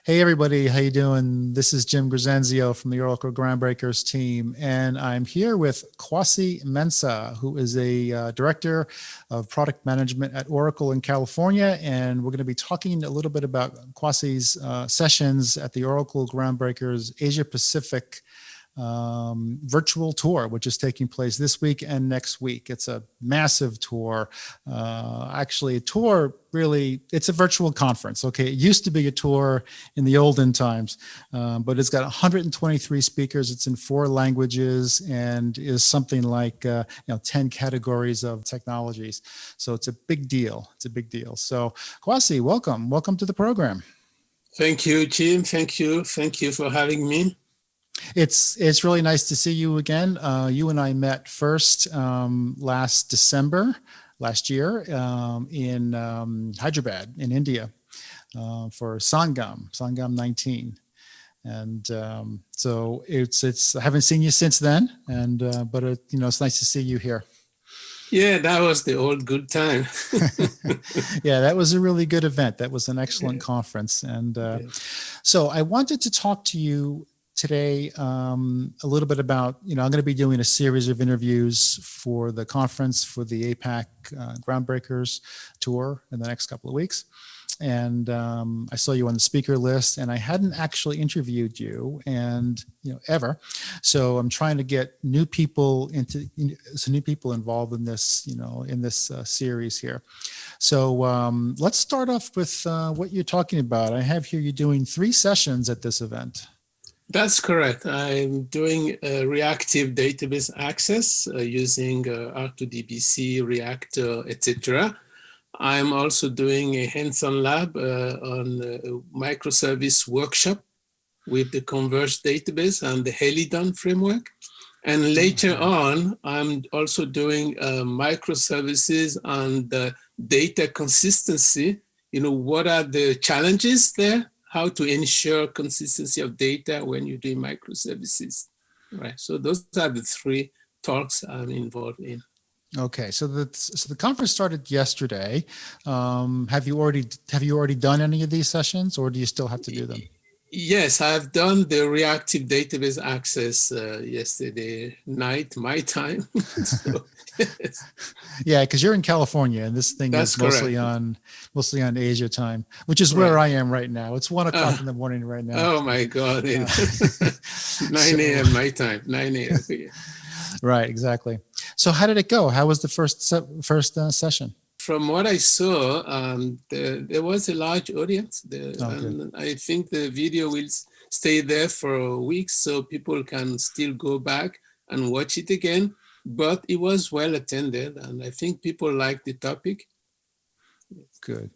Hey everybody, how you doing? This is Jim Grisanzio from the Oracle Groundbreakers team, and I'm here with Kuassi Mensah, who is a director of product management at Oracle in California, and we're going to be talking a little bit about Kuassi's sessions at the Oracle Groundbreakers Asia Pacific virtual tour, which is taking place this week and next week. It's a massive tour. Actually, a tour really, it's a virtual conference. Okay, it used to be a tour in the olden times, but it's got 123 speakers. It's in 4 languages and is something like 10 categories of technologies. So it's a big deal. It's a big deal. So Kuassi, welcome to the program. Thank you, Jim. Thank you for having me. It's really nice to see you again. You and I met first last December last year in Hyderabad in India for Sangam 19, and so it's I haven't seen you since then, and but it's nice to see you here. Yeah, that was the old good time. Yeah, that was a really good event. That was an excellent conference, and so I wanted to talk to you today a little bit about, I'm going to be doing a series of interviews for the conference for the APAC Groundbreakers tour in the next couple of weeks. And I saw you on the speaker list, and I hadn't actually interviewed you ever. So I'm trying to get new people involved in this, in this series here. So let's start off with what you're talking about. I have here you doing 3 sessions at this event. That's correct. I'm doing reactive database access using R2DBC, Reactive, etc. I'm also doing a hands-on lab on a microservice workshop with the Converge database and the Helidon framework. And later on, I'm also doing microservices and data consistency. What are the challenges there? How to ensure consistency of data when you do microservices, right? So those are the 3 talks I'm involved in. Okay, so the conference started yesterday. Have you already done any of these sessions, or do you still have to do them? Yes, I've done the reactive database access yesterday night, my time. So, yes. Yeah, because you're in California, and this thing That's is mostly on Asia time, which is where I am right now. It's 1 o'clock in the morning right now. Oh my God! 9 a.m. my time. 9 a.m. Right, exactly. So how did it go? How was the first session? From what I saw, there was a large audience. And I think the video will stay there for weeks, so people can still go back and watch it again. But it was well attended, and I think people like the topic. Good.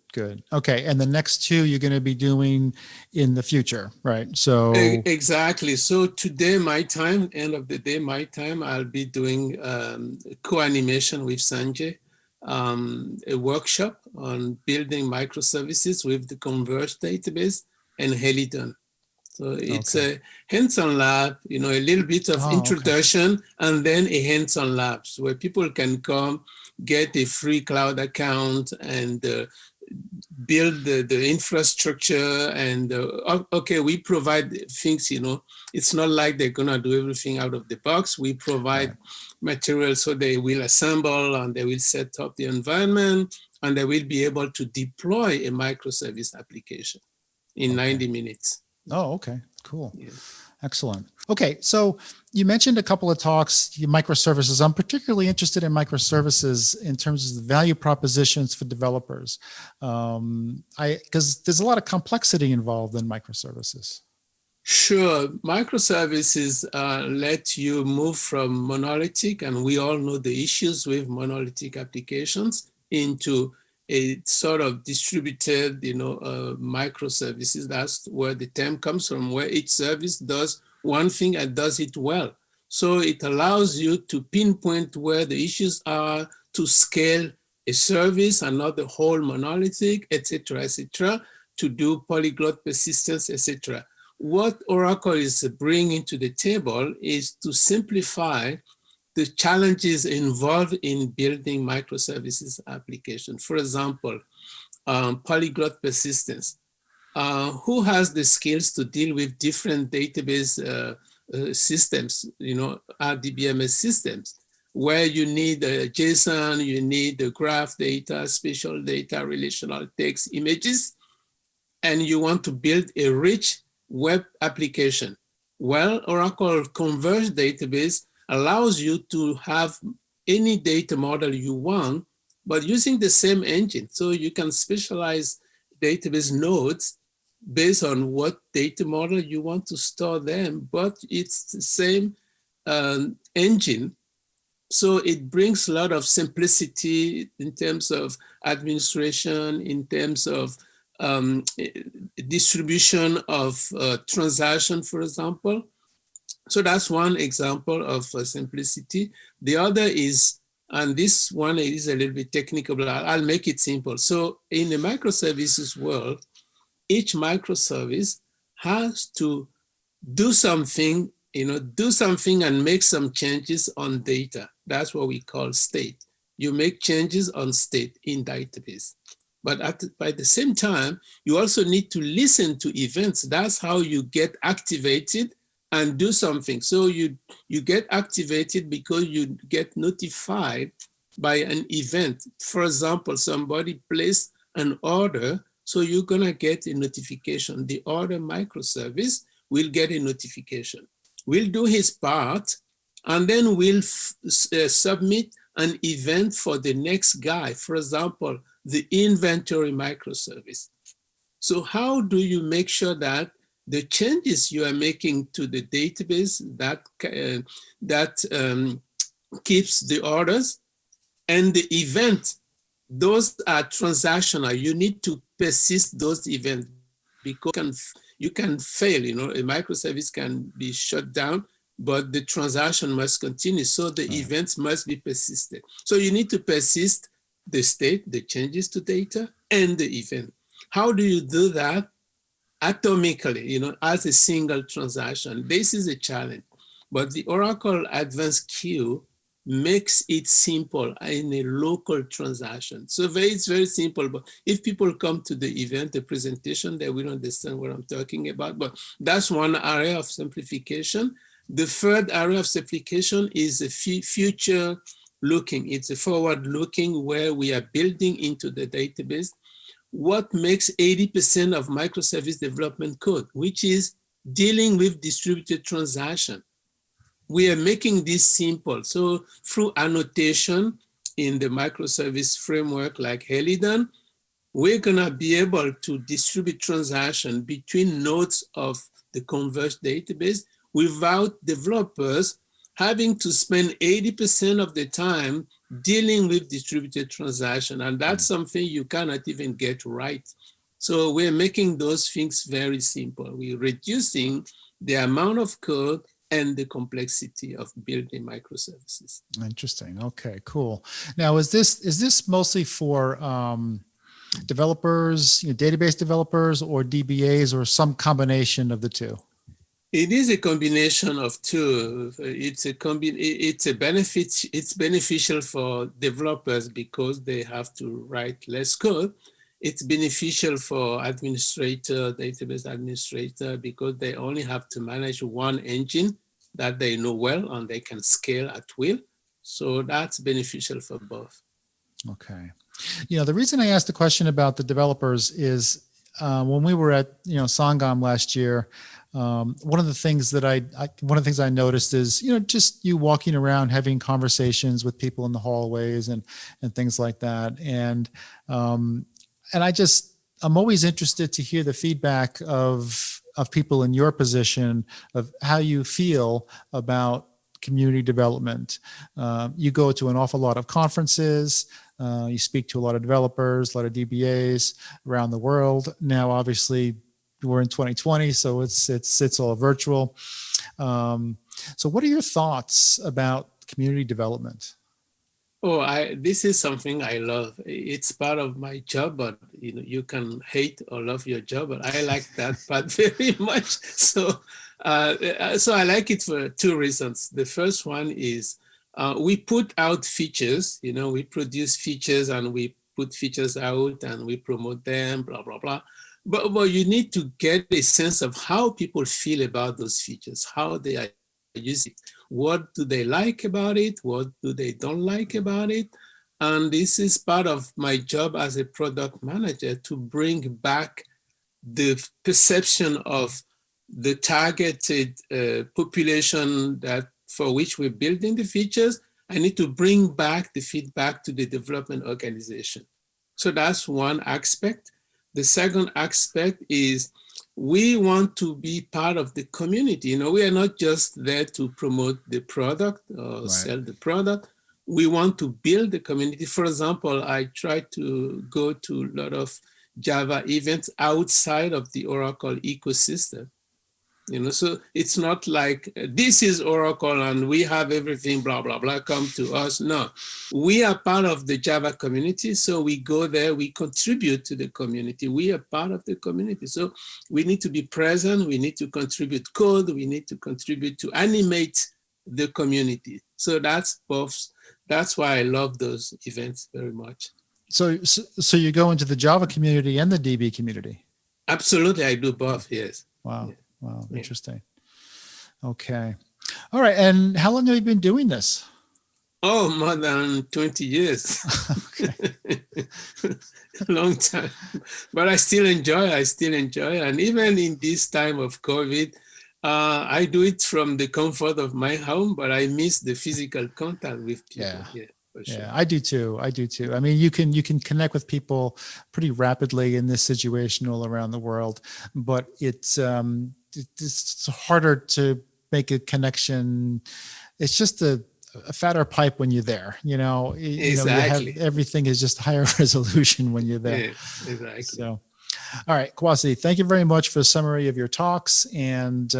Okay, and the next 2 you're going to be doing in the future, right? So exactly. So today, my time, end of the day, my time, I'll be doing co-animation with Sanjay, a workshop on building microservices with the Converge database and Helidon. So it's a hands-on lab, a little bit of introduction, and then a hands-on lab where people can come, get a free cloud account, and build the infrastructure. And we provide things, it's not like they're gonna do everything out of the box. We provide material so they will assemble and they will set up the environment, and they will be able to deploy a microservice application in 90 minutes. Oh, okay, cool. Yeah. Excellent. Okay, so you mentioned a couple of talks, microservices. I'm particularly interested in microservices in terms of the value propositions for developers, because there's a lot of complexity involved in microservices. Sure. Microservices let you move from monolithic, and we all know the issues with monolithic applications, into a sort of distributed, microservices. That's where the term comes from, where each service does one thing and does it well. So it allows you to pinpoint where the issues are, to scale a service and not the whole monolithic, etc., to do polyglot persistence, etc. What Oracle is bringing to the table is to simplify the challenges involved in building microservices application. For example, polyglot persistence. who has the skills to deal with different database systems, RDBMS systems, where you need JSON, you need the graph data, spatial data, relational text, images, and you want to build a rich web application. Well, Oracle Converge database allows you to have any data model you want, but using the same engine. So you can specialize database nodes based on what data model you want to store them, but it's the same engine. So it brings a lot of simplicity in terms of administration, in terms of distribution of transaction, for example. So that's one example of simplicity. The other is, and this one is a little bit technical, but I'll make it simple. So in the microservices world, each microservice has to do something, do something and make some changes on data. That's what we call state. You make changes on state in database. But by the same time, you also need to listen to events. That's how you get activated and do something. So you get activated because you get notified by an event. For example, somebody placed an order, so you're gonna get a notification. The order microservice will get a notification. We'll do his part, and then we'll submit an event for the next guy. For example, the inventory microservice. So how do you make sure that the changes you are making to the database that keeps the orders and the event, those are transactional. You need to persist those events because you can fail, a microservice can be shut down, but the transaction must continue. So the events must be persisted. So you need to persist the state, the changes to data, and the event. How do you do that? Atomically, as a single transaction. This is a challenge, but the Oracle Advanced Queue makes it simple in a local transaction. So it's very simple, but if people come to the event, the presentation, they will understand what I'm talking about, but that's one area of simplification. The third area of simplification is a future looking. It's a forward looking where we are building into the database what makes 80% of microservice development code, which is dealing with distributed transaction. We are making this simple. So through annotation in the microservice framework like Helidon, we're gonna be able to distribute transaction between nodes of the Converge database without developers having to spend 80% of the time dealing with distributed transaction. And that's something you cannot even get right. So we're making those things very simple. We're reducing the amount of code and the complexity of building microservices. Interesting. Okay, cool. Now, is this mostly for developers, database developers, or DBAs, or some combination of the two? It is a combination of two. It's beneficial for developers because they have to write less code. It's beneficial for database administrator, because they only have to manage one engine that they know well and they can scale at will. So that's beneficial for both. Okay. The reason I asked the question about the developers is when we were at Sangam last year, one of the things I noticed is just you walking around having conversations with people in the hallways and things like that, and I'm always interested to hear the feedback of people in your position of how you feel about community development. You go to an awful lot of conferences. You speak to a lot of developers, a lot of DBAs around the world. Now, obviously, we're in 2020, so it's all virtual. So what are your thoughts about community development? Oh, this is something I love. It's part of my job, but you can hate or love your job, but I like that part very much. So I like it for two reasons. The first one is we put out features, we produce features and we put features out and we promote them, blah, blah, blah. But you need to get a sense of how people feel about those features, how they are using it. What do they like about it? What do they don't like about it? And this is part of my job as a product manager, to bring back the perception of the targeted population that for which we're building the features. I need to bring back the feedback to the development organization. So that's one aspect. The second aspect is we want to be part of the community. You know, we are not just there to promote the product or sell the product. We want to build the community. For example, I try to go to a lot of Java events outside of the Oracle ecosystem. You know, so it's not like this is Oracle and we have everything, blah, blah, blah, come to us. No, we are part of the Java community. So we go there, we contribute to the community. We are part of the community. So we need to be present. We need to contribute code. We need to contribute to animate the community. So that's both. That's why I love those events very much. So you go into the Java community and the DB community? Absolutely, I do both, yes. Wow. Yeah. Wow, interesting. Okay. All right. And how long have you been doing this? Oh, more than 20 years. A long time. But I still enjoy. And even in this time of COVID, I do it from the comfort of my home, but I miss the physical contact with people. Yeah. Sure. Yeah, I do too. I mean, you can connect with people pretty rapidly in this situation all around the world, but it's harder to make a connection. It's just a fatter pipe when you're there. Exactly. Everything is just higher resolution when you're there. Yeah, exactly. So. All right, Kuassi, thank you very much for a summary of your talks. And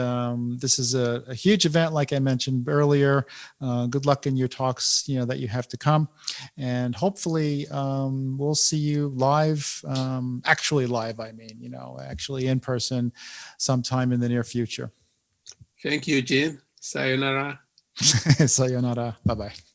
this is a huge event, like I mentioned earlier. Good luck in your talks, that you have to come. And hopefully we'll see you live, actually live, actually in person sometime in the near future. Thank you, Gene. Sayonara. Sayonara. Bye-bye.